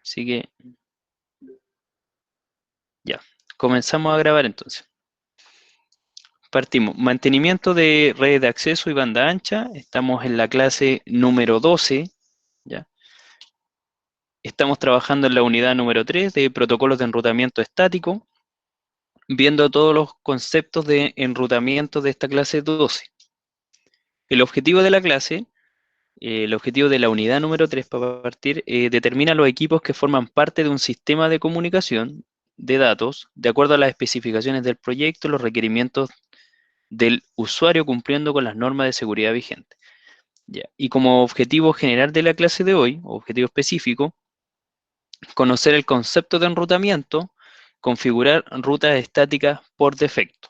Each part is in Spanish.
Así que ya, comenzamos a grabar entonces. Partimos. Mantenimiento de redes de acceso y banda ancha. Estamos en la clase número 12. ¿Ya? Estamos trabajando en la unidad número 3 de protocolos de enrutamiento estático, viendo todos los conceptos de enrutamiento de esta clase 12. El objetivo de la clase, el objetivo de la unidad número 3 para partir, determina los equipos que forman parte de un sistema de comunicación de datos de acuerdo a las especificaciones del proyecto, los requerimientos del usuario cumpliendo con las normas de seguridad vigentes. Ya. Y como objetivo general de la clase de hoy, objetivo específico, conocer el concepto de enrutamiento, configurar rutas estáticas por defecto.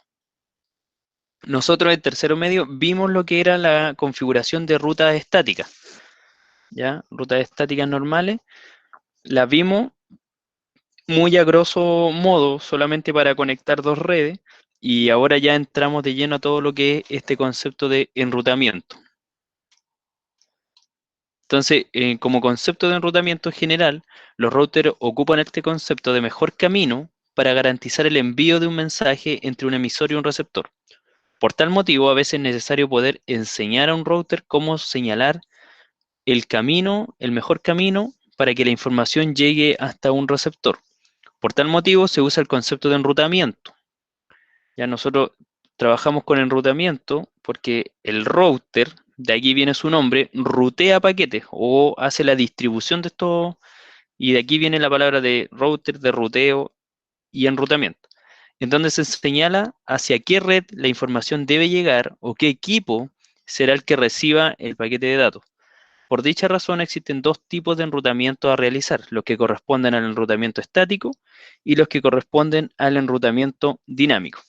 Nosotros en tercero medio vimos lo que era la configuración de rutas estáticas, ¿ya? Rutas estáticas normales, las vimos muy a grosso modo, solamente para conectar dos redes, y ahora ya entramos de lleno a todo lo que es este concepto de enrutamiento. Entonces, como concepto de enrutamiento general, los routers ocupan este concepto de mejor camino para garantizar el envío de un mensaje entre un emisor y un receptor. Por tal motivo, a veces es necesario poder enseñar a un router cómo señalar el camino, el mejor camino para que la información llegue hasta un receptor. Por tal motivo, se usa el concepto de enrutamiento. Ya nosotros trabajamos con enrutamiento porque el router, de aquí viene su nombre, rutea paquetes o hace la distribución de estos, y de aquí viene la palabra de router, de ruteo y enrutamiento, en donde se señala hacia qué red la información debe llegar o qué equipo será el que reciba el paquete de datos. Por dicha razón existen dos tipos de enrutamiento a realizar, los que corresponden al enrutamiento estático y los que corresponden al enrutamiento dinámico.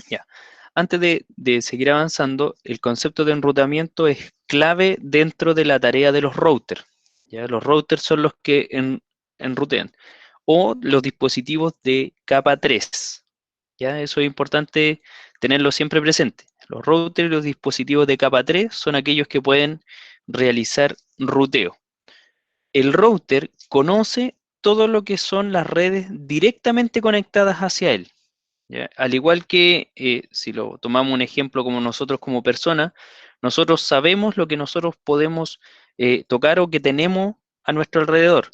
Ya. Antes de seguir avanzando, el concepto de enrutamiento es clave dentro de la tarea de los routers. ¿Ya? Los routers son los que enrutean, o los dispositivos de capa 3. ¿Ya? Eso es importante tenerlo siempre presente. Los routers y los dispositivos de capa 3 son aquellos que pueden realizar ruteo. El router conoce todo lo que son las redes directamente conectadas hacia él. ¿Ya? Al igual que si lo tomamos un ejemplo como nosotros como personas, nosotros sabemos lo que nosotros podemos tocar o que tenemos a nuestro alrededor,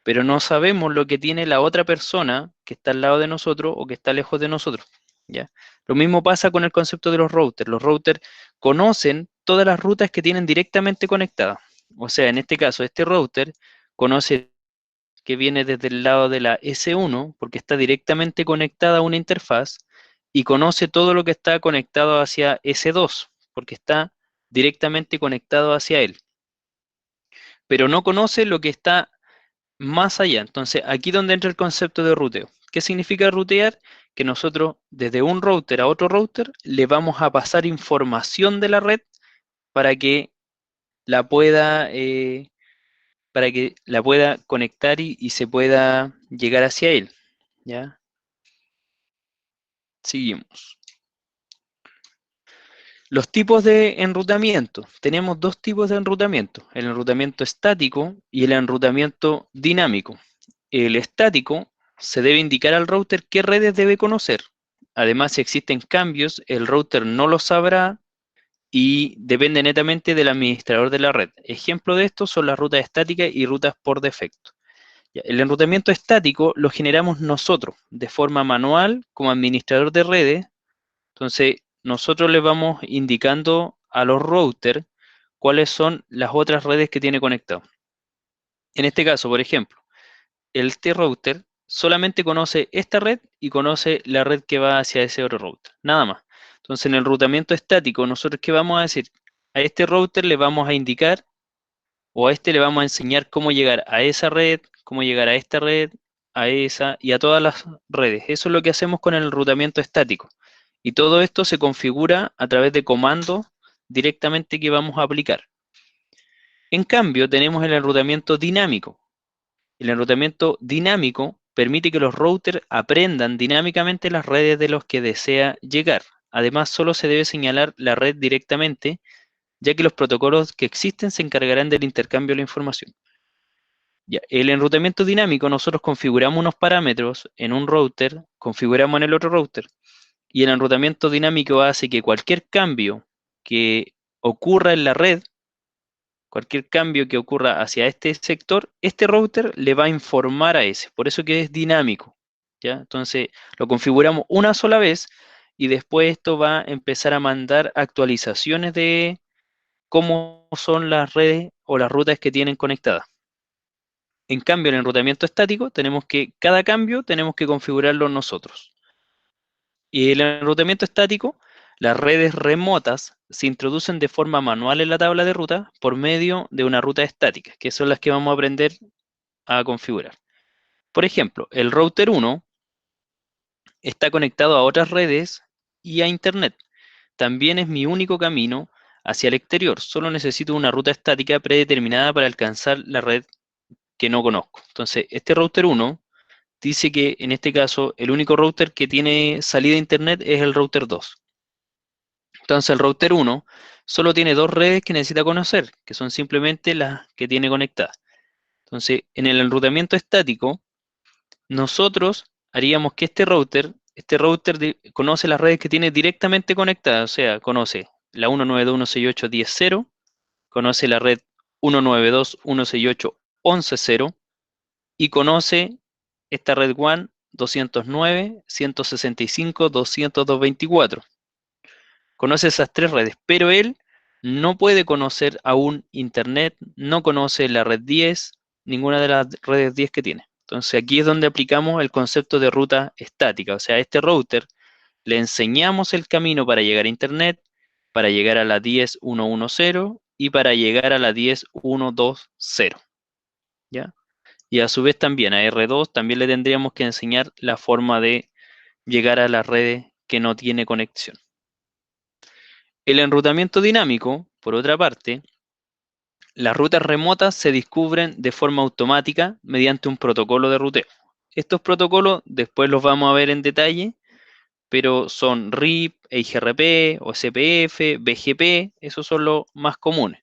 pero no sabemos lo que tiene la otra persona que está al lado de nosotros o que está lejos de nosotros. ¿Ya? Lo mismo pasa con el concepto de los routers. Los routers conocen todas las rutas que tienen directamente conectadas. O sea, en este caso, este router conoce que viene desde el lado de la S1, porque está directamente conectada a una interfaz, y conoce todo lo que está conectado hacia S2, porque está directamente conectado hacia él, pero no conoce lo que está más allá. Entonces, aquí donde entra el concepto de ruteo. ¿Qué significa rutear? Que nosotros desde un router a otro router le vamos a pasar información de la red para que la pueda, eh, para que la pueda conectar y se pueda llegar hacia él. ¿Ya? Seguimos. Los tipos de enrutamiento. Tenemos dos tipos de enrutamiento, el enrutamiento estático y el enrutamiento dinámico. El estático se debe indicar al router qué redes debe conocer. Además, si existen cambios, el router no lo sabrá y depende netamente del administrador de la red. Ejemplo de esto son las rutas estáticas y rutas por defecto. El enrutamiento estático lo generamos nosotros de forma manual como administrador de redes. Entonces, nosotros le vamos indicando a los routers cuáles son las otras redes que tiene conectado. En este caso, por ejemplo, el T-router solamente conoce esta red y conoce la red que va hacia ese otro router, nada más. Entonces, en el enrutamiento estático, nosotros qué vamos a decir, a este router le vamos a indicar o a este le vamos a enseñar cómo llegar a esa red, cómo llegar a esta red, a esa y a todas las redes. Eso es lo que hacemos con el enrutamiento estático. Y todo esto se configura a través de comandos directamente que vamos a aplicar. En cambio, tenemos el enrutamiento dinámico. El enrutamiento dinámico permite que los routers aprendan dinámicamente las redes de los que desea llegar. Además, solo se debe señalar la red directamente, ya que los protocolos que existen se encargarán del intercambio de la información. Ya, el enrutamiento dinámico, nosotros configuramos unos parámetros en un router, configuramos en el otro router, y el enrutamiento dinámico hace que cualquier cambio que ocurra en la red, cualquier cambio que ocurra hacia este sector, este router le va a informar a ese. Por eso que es dinámico. ¿Ya? Entonces lo configuramos una sola vez y después esto va a empezar a mandar actualizaciones de cómo son las redes o las rutas que tienen conectadas. En cambio, en el enrutamiento estático, cada cambio tenemos que configurarlo nosotros. Y en el enrutamiento estático, las redes remotas se introducen de forma manual en la tabla de ruta por medio de una ruta estática, que son las que vamos a aprender a configurar. Por ejemplo, el router 1 está conectado a otras redes y a Internet. También es mi único camino hacia el exterior. Solo necesito una ruta estática predeterminada para alcanzar la red que no conozco. Entonces, este router 1 dice que en este caso el único router que tiene salida a Internet es el router 2. Entonces el router 1 solo tiene dos redes que necesita conocer, que son simplemente las que tiene conectadas. Entonces, en el enrutamiento estático, nosotros haríamos que este router conoce las redes que tiene directamente conectadas, o sea, conoce la 192.168.10.0, conoce la red 192.168.11.0 y conoce esta red WAN 209.165.200.224. Conoce esas tres redes, pero él no puede conocer aún Internet, no conoce la red 10, ninguna de las redes 10 que tiene. Entonces aquí es donde aplicamos el concepto de ruta estática, o sea, a este router le enseñamos el camino para llegar a Internet, para llegar a la 10.1.1.0 y para llegar a la 10.1.2.0, ¿ya? Y a su vez también a R2 también le tendríamos que enseñar la forma de llegar a las redes que no tiene conexión. El enrutamiento dinámico, por otra parte, las rutas remotas se descubren de forma automática mediante un protocolo de ruteo. Estos protocolos después los vamos a ver en detalle, pero son RIP, EIGRP, OSPF, BGP, esos son los más comunes.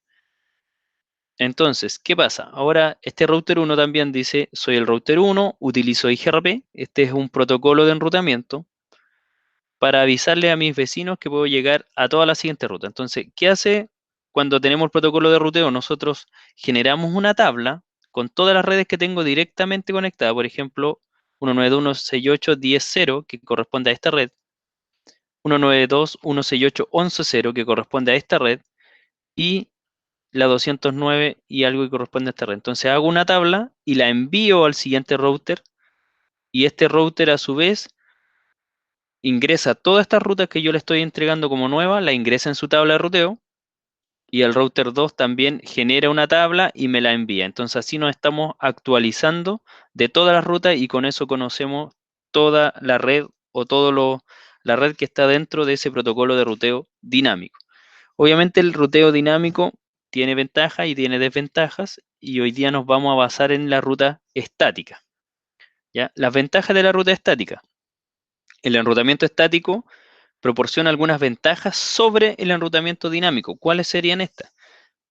Entonces, ¿qué pasa? Ahora este router 1 también dice, soy el router 1, utilizo IGRP, este es un protocolo de enrutamiento, para avisarle a mis vecinos que puedo llegar a toda la siguiente ruta. Entonces, ¿qué hace cuando tenemos el protocolo de ruteo? Nosotros generamos una tabla con todas las redes que tengo directamente conectadas, por ejemplo, 192.168.10.0, que corresponde a esta red, 192.168.11.0, que corresponde a esta red, y la 209 y algo que corresponde a esta red. Entonces hago una tabla y la envío al siguiente router, y este router a su vez ingresa todas estas rutas que yo le estoy entregando como nuevas, la ingresa en su tabla de ruteo, y el router 2 también genera una tabla y me la envía. Entonces así nos estamos actualizando de todas las rutas y con eso conocemos toda la red o la red que está dentro de ese protocolo de ruteo dinámico. Obviamente el ruteo dinámico tiene ventajas y tiene desventajas, y hoy día nos vamos a basar en la ruta estática, ¿ya? Las ventajas de la ruta estática. El enrutamiento estático proporciona algunas ventajas sobre el enrutamiento dinámico. ¿Cuáles serían estas?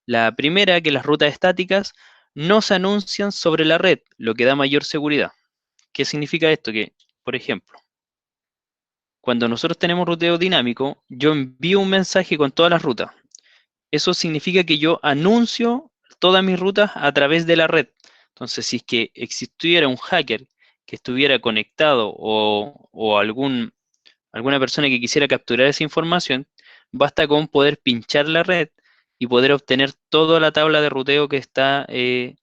La primera, que las rutas estáticas no se anuncian sobre la red, lo que da mayor seguridad. ¿Qué significa esto? Que, por ejemplo, cuando nosotros tenemos ruteo dinámico, yo envío un mensaje con todas las rutas. Eso significa que yo anuncio todas mis rutas a través de la red. Entonces, si es que existiera un hacker que estuviera conectado o alguna persona que quisiera capturar esa información, basta con poder pinchar la red y poder obtener toda la tabla de ruteo que está en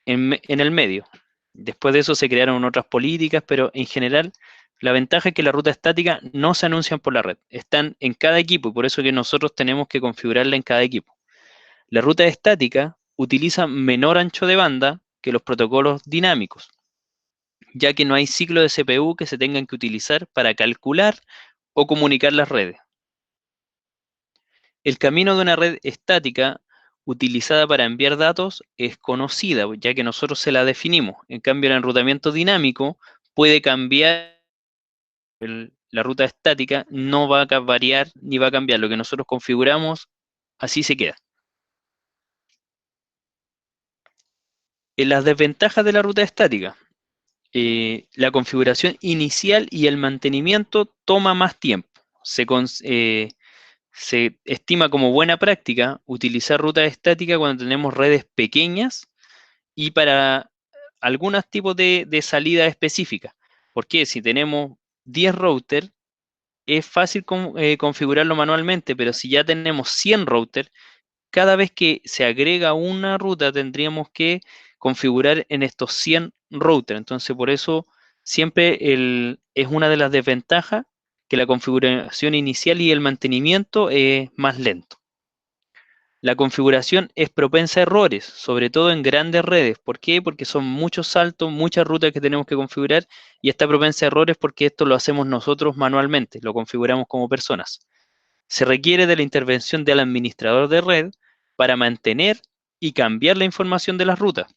el medio. Después de eso se crearon otras políticas, pero en general la ventaja es que la ruta estática no se anuncian por la red, están en cada equipo y por eso que nosotros tenemos que configurarla en cada equipo. La ruta estática utiliza menor ancho de banda que los protocolos dinámicos, ya que no hay ciclo de CPU que se tengan que utilizar para calcular o comunicar las redes. El camino de una red estática utilizada para enviar datos es conocida, ya que nosotros se la definimos. En cambio, el enrutamiento dinámico puede cambiar, la ruta estática no va a variar ni va a cambiar. Lo que nosotros configuramos, así se queda. Las desventajas de la ruta estática. La configuración inicial y el mantenimiento toma más tiempo. Se estima como buena práctica utilizar ruta estática cuando tenemos redes pequeñas y para algunos tipos de salida específicas. Porque si tenemos 10 routers, es fácil configurarlo manualmente, pero si ya tenemos 100 routers, cada vez que se agrega una ruta tendríamos que configurar en estos 100 routers. Entonces, por eso siempre es una de las desventajas que la configuración inicial y el mantenimiento es más lento. La configuración es propensa a errores, sobre todo en grandes redes. ¿Por qué? Porque son muchos saltos, muchas rutas que tenemos que configurar y está propensa a errores porque esto lo hacemos nosotros manualmente, lo configuramos como personas. Se requiere de la intervención del administrador de red para mantener y cambiar la información de las rutas.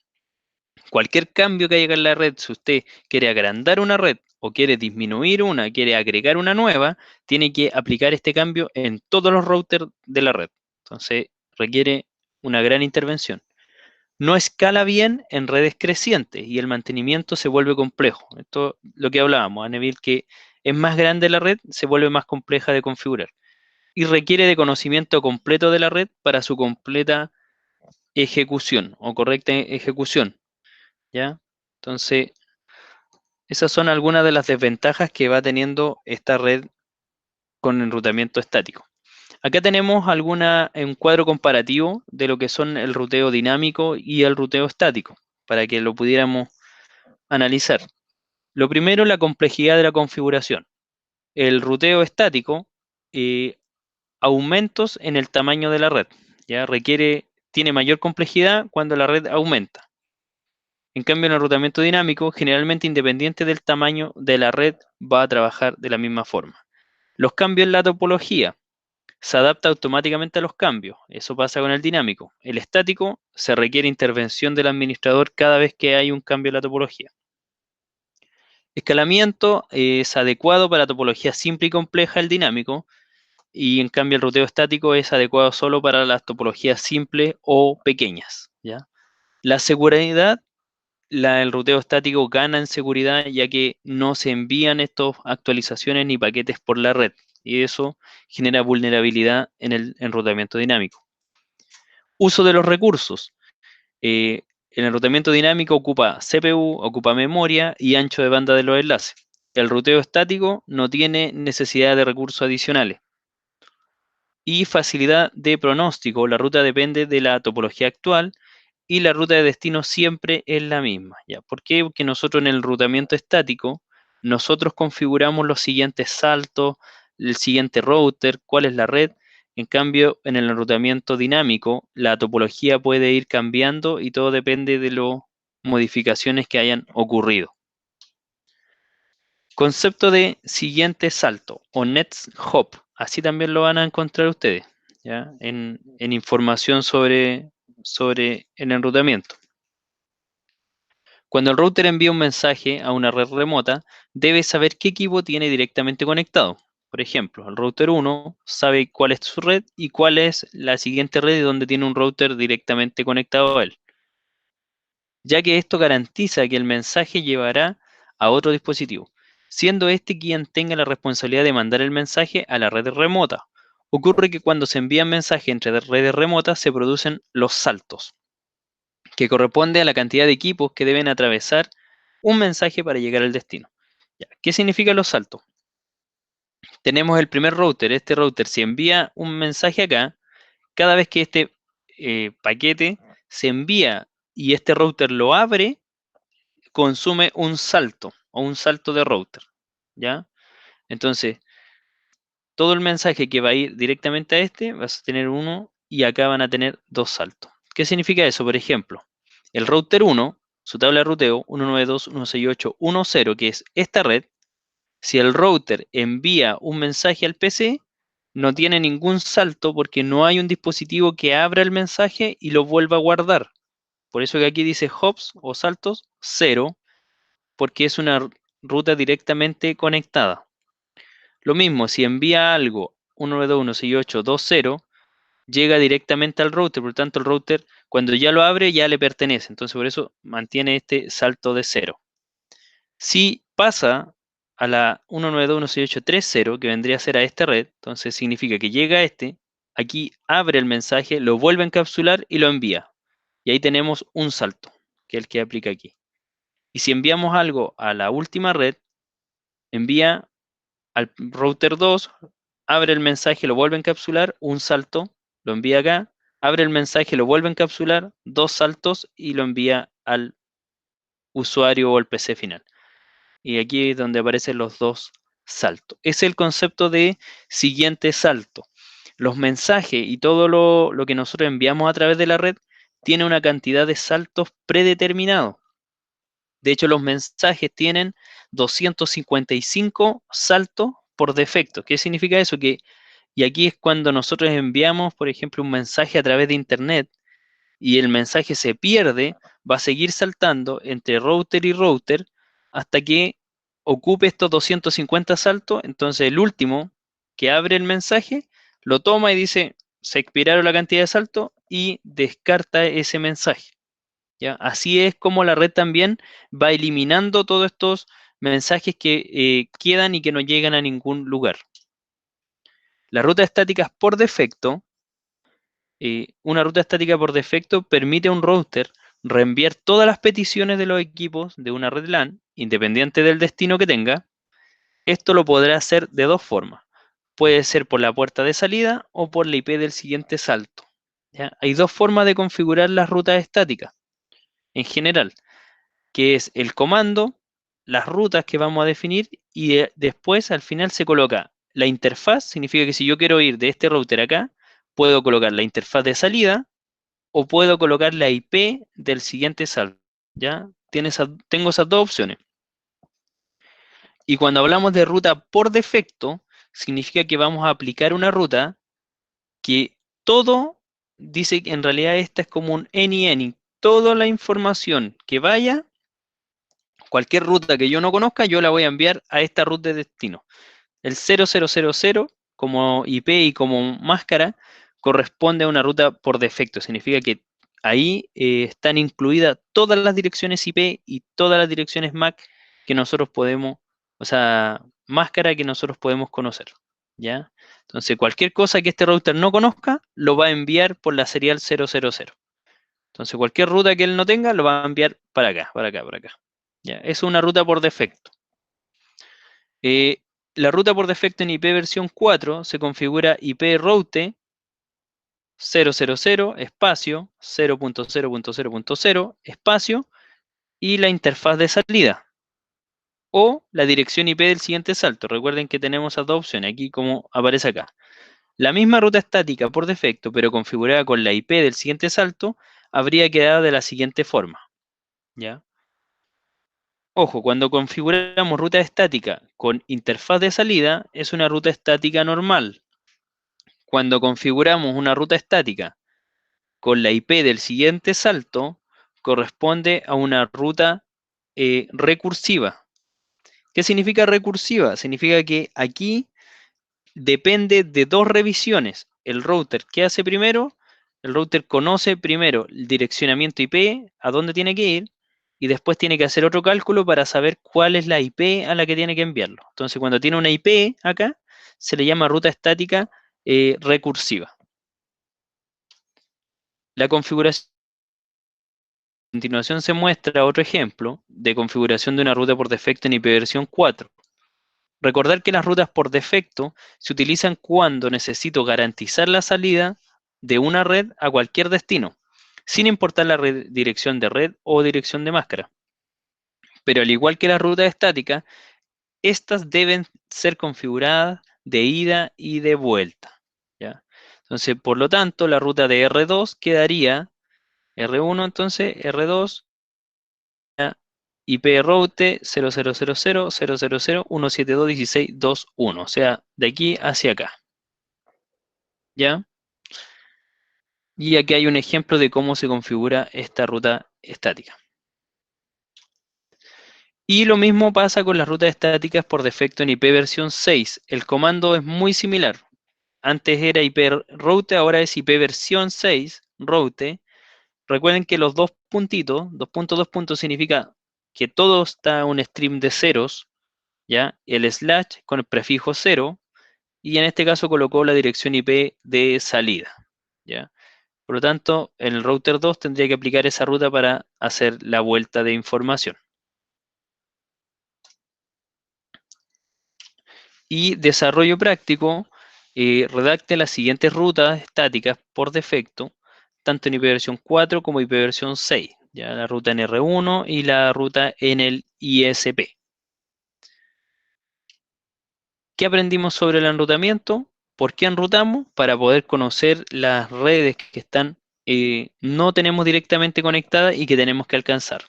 Cualquier cambio que haya en la red, si usted quiere agrandar una red o quiere disminuir una, quiere agregar una nueva, tiene que aplicar este cambio en todos los routers de la red. Entonces, requiere una gran intervención. No escala bien en redes crecientes y el mantenimiento se vuelve complejo. Esto es lo que hablábamos, Neville, que es más grande la red, se vuelve más compleja de configurar y requiere de conocimiento completo de la red para su completa ejecución o correcta ejecución, ¿ya? Entonces, esas son algunas de las desventajas que va teniendo esta red con enrutamiento estático. Acá tenemos un cuadro comparativo de lo que son el ruteo dinámico y el ruteo estático, para que lo pudiéramos analizar. Lo primero, la complejidad de la configuración. El ruteo estático, aumentos en el tamaño de la red, ya tiene mayor complejidad cuando la red aumenta. En cambio, el enrutamiento dinámico, generalmente independiente del tamaño de la red, va a trabajar de la misma forma. Los cambios en la topología. Se adapta automáticamente a los cambios. Eso pasa con el dinámico. El estático se requiere intervención del administrador cada vez que hay un cambio en la topología. Escalamiento es adecuado para topología simple y compleja el dinámico, y en cambio el ruteo estático es adecuado solo para las topologías simples o pequeñas, ¿ya? La seguridad, el ruteo estático gana en seguridad ya que no se envían estas actualizaciones ni paquetes por la red, y eso genera vulnerabilidad en el enrutamiento dinámico. Uso de los recursos. El enrutamiento dinámico ocupa CPU, ocupa memoria y ancho de banda de los enlaces. El ruteo estático no tiene necesidad de recursos adicionales. Y facilidad de pronóstico. La ruta depende de la topología actual y la ruta de destino siempre es la misma, ¿ya? ¿Por qué? Porque nosotros en el enrutamiento estático, nosotros configuramos los siguientes saltos, el siguiente router, cuál es la red. En cambio, en el enrutamiento dinámico, la topología puede ir cambiando y todo depende de las modificaciones que hayan ocurrido. Concepto de siguiente salto o next hop, así también lo van a encontrar ustedes, ¿ya? En información sobre el enrutamiento. Cuando el router envía un mensaje a una red remota, debe saber qué equipo tiene directamente conectado. Por ejemplo, el router 1 sabe cuál es su red y cuál es la siguiente red donde tiene un router directamente conectado a él, ya que esto garantiza que el mensaje llevará a otro dispositivo, siendo este quien tenga la responsabilidad de mandar el mensaje a la red remota. Ocurre que cuando se envían mensajes entre redes remotas se producen los saltos, que corresponde a la cantidad de equipos que deben atravesar un mensaje para llegar al destino. Ya, ¿qué significan los saltos? Tenemos el primer router. Este router, si envía un mensaje acá, cada vez que este paquete se envía y este router lo abre, consume un salto o un salto de router, ¿ya? Entonces, todo el mensaje que va a ir directamente a este, vas a tener uno y acá van a tener dos saltos. ¿Qué significa eso? Por ejemplo, el router 1, su tabla de ruteo 192.168.1.0, que es esta red, si el router envía un mensaje al PC, no tiene ningún salto porque no hay un dispositivo que abra el mensaje y lo vuelva a guardar. Por eso que aquí dice hops o saltos 0, porque es una ruta directamente conectada. Lo mismo, si envía algo 192.168.2.0, llega directamente al router, por lo tanto el router Cuando ya lo abre, ya le pertenece. Entonces, por eso mantiene este salto de 0. Si pasa a la 192.168.3.0, que vendría a ser a esta red, entonces significa que llega a aquí abre el mensaje, lo vuelve a encapsular y lo envía. Y ahí tenemos un salto, que es el que aplica aquí. Y si enviamos algo a la última red, envía al router 2, abre el mensaje, lo vuelve a encapsular, un salto, lo envía acá, abre el mensaje, lo vuelve a encapsular, 2 saltos y lo envía al usuario o al PC final. Y aquí es donde aparecen los 2 saltos. Es el concepto de siguiente salto. Los mensajes y todo lo que nosotros enviamos a través de la red tiene una cantidad de saltos predeterminados. De hecho, los mensajes tienen 255 saltos por defecto. ¿Qué significa eso? Y aquí es cuando nosotros enviamos, por ejemplo, un mensaje a través de Internet y el mensaje se pierde, va a seguir saltando entre router y router hasta que ocupe estos 250 saltos. Entonces, el último que abre el mensaje lo toma y dice, se expiraron la cantidad de saltos y descarta ese mensaje. ¿Ya? Así es como la red también va eliminando todos estos mensajes que quedan y que no llegan a ningún lugar. Las rutas estáticas por defecto, una ruta estática por defecto permite a un router reenviar todas las peticiones de los equipos de una red LAN, independiente del destino que tenga. Esto lo podrá hacer de 2 formas. Puede ser por la puerta de salida o por la IP del siguiente salto. ¿Ya? Hay 2 formas de configurar las rutas estáticas en general, que es el comando, las rutas que vamos a definir y después al final se coloca la interfaz. Significa que si yo quiero ir de este router acá, puedo colocar la interfaz de salida o puedo colocar la IP del siguiente salto. ¿Ya? Tengo esas 2 opciones. Y cuando hablamos de ruta por defecto, significa que vamos a aplicar una ruta que todo dice que en realidad esta es como un any. Toda la información que vaya, cualquier ruta que yo no conozca, yo la voy a enviar a esta ruta de destino. El 0000 como IP y como máscara corresponde a una ruta por defecto. Significa que ahí están incluidas todas las direcciones IP y todas las direcciones MAC que nosotros podemos, o sea, máscara que nosotros podemos conocer. ¿Ya? Entonces, cualquier cosa que este router no conozca, lo va a enviar por la serial 000. Entonces, cualquier ruta que él no tenga, lo va a enviar para acá, para acá, para acá. ¿Ya? Es una ruta por defecto. La ruta por defecto en IP versión 4 se configura IP route 000 espacio 0.0.0.0 espacio y la interfaz de salida o la dirección IP del siguiente salto. Recuerden que tenemos esas 2 opciones aquí como aparece acá. La misma ruta estática por defecto, pero configurada con la IP del siguiente salto, habría quedado de la siguiente forma. ¿Ya? Ojo, cuando configuramos ruta estática con interfaz de salida, es una ruta estática normal. Cuando configuramos una ruta estática con la IP del siguiente salto, corresponde a una ruta recursiva. ¿Qué significa recursiva? Significa que aquí depende de 2 revisiones. El router, ¿qué hace primero? El router conoce primero el direccionamiento IP, a dónde tiene que ir, y después tiene que hacer otro cálculo para saber cuál es la IP a la que tiene que enviarlo. Entonces, cuando tiene una IP acá, se le llama ruta estática recursiva. La configuración. A continuación se muestra otro ejemplo de configuración de una ruta por defecto en IP versión 4. Recordar que las rutas por defecto se utilizan cuando necesito garantizar la salida de una red a cualquier destino, sin importar la dirección de red o dirección de máscara. Pero al igual que la ruta estática, estas deben ser configuradas de ida y de vuelta. ¿Ya? Entonces, por lo tanto, la ruta de R2 quedaría R1, entonces R2, IP route 00000001721621, o sea, de aquí hacia acá. ¿Ya? Y aquí hay un ejemplo de cómo se configura esta ruta estática. Y lo mismo pasa con las rutas estáticas por defecto en IP versión 6. El comando es muy similar. Antes era IP route, ahora es IP versión 6 route. recuerden que los dos puntitos, dos puntos significa que todo está en un stream de ceros, ¿ya? El slash con el prefijo 0, y en este caso colocó la dirección IP de salida, ¿ya? Por lo tanto, en el router 2 tendría que aplicar esa ruta para hacer la vuelta de información. Y desarrollo práctico, redacte las siguientes rutas estáticas por defecto, tanto en IPv 4 como IPv 6, ya la ruta en R1 y la ruta en el ISP. ¿Qué aprendimos sobre el enrutamiento? ¿Por qué enrutamos? Para poder conocer las redes que están, no tenemos directamente conectadas y que tenemos que alcanzar.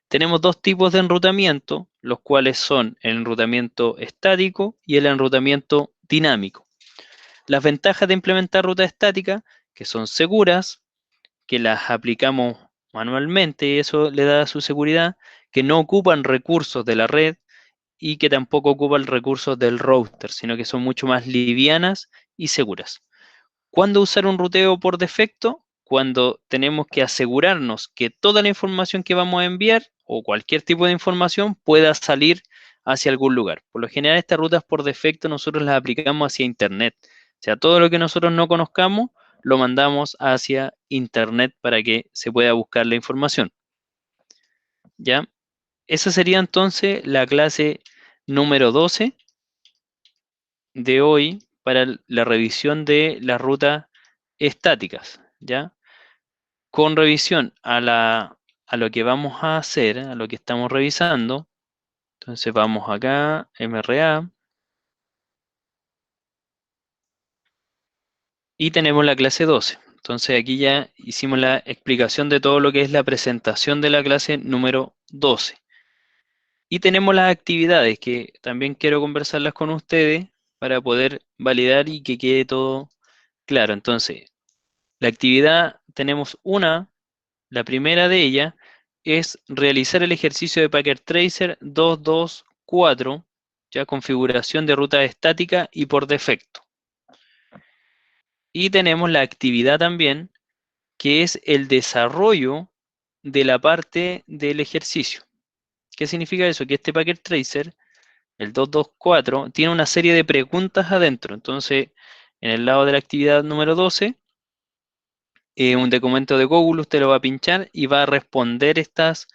Tenemos dos tipos de enrutamiento, los cuales son el enrutamiento estático y el enrutamiento dinámico. Las ventajas de implementar rutas estáticas, que son seguras, que las aplicamos manualmente y eso le da su seguridad, que no ocupan recursos de la red y que tampoco ocupan recursos del router, sino que son mucho más livianas y seguras. ¿Cuándo usar un ruteo por defecto? Cuando tenemos que asegurarnos que toda la información que vamos a enviar o cualquier tipo de información pueda salir hacia algún lugar. Por lo general, estas rutas por defecto nosotros las aplicamos hacia Internet. O sea, todo lo que nosotros no conozcamos lo mandamos hacia Internet para que se pueda buscar la información. ¿Ya? Esa sería entonces la clase número 12 de hoy para la revisión de las rutas estáticas, ¿ya? Con revisión a lo que vamos a hacer, a lo que estamos revisando. Entonces vamos acá, MRA, y tenemos la clase 12. Entonces aquí ya hicimos la explicación de todo lo que es la presentación de la clase número 12. Y tenemos las actividades que también quiero conversarlas con ustedes para poder validar y que quede todo claro. Entonces, la actividad tenemos una. La primera de ellas es realizar el ejercicio de Packet Tracer 224, ya configuración de ruta estática y por defecto. Y tenemos la actividad también, que es el desarrollo de la parte del ejercicio. ¿Qué significa eso? Que este Packet Tracer, el 224, tiene una serie de preguntas adentro. Entonces, en el lado de la actividad número 12, un documento de Google, usted lo va a pinchar y va a responder estas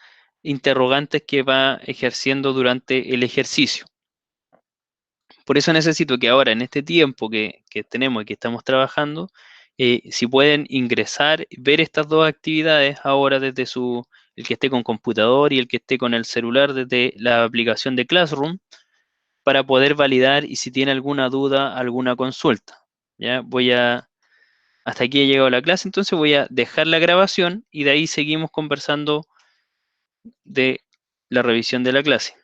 interrogantes que va ejerciendo durante el ejercicio. Por eso necesito que ahora, en este tiempo que tenemos y que estamos trabajando, si pueden ingresar, ver estas dos actividades ahora desde el que esté con computador y el que esté con el celular desde la aplicación de Classroom, para poder validar y si tiene alguna duda, alguna consulta. ¿Ya? Hasta aquí he llegado la clase, entonces voy a dejar la grabación y de ahí seguimos conversando de la revisión de la clase.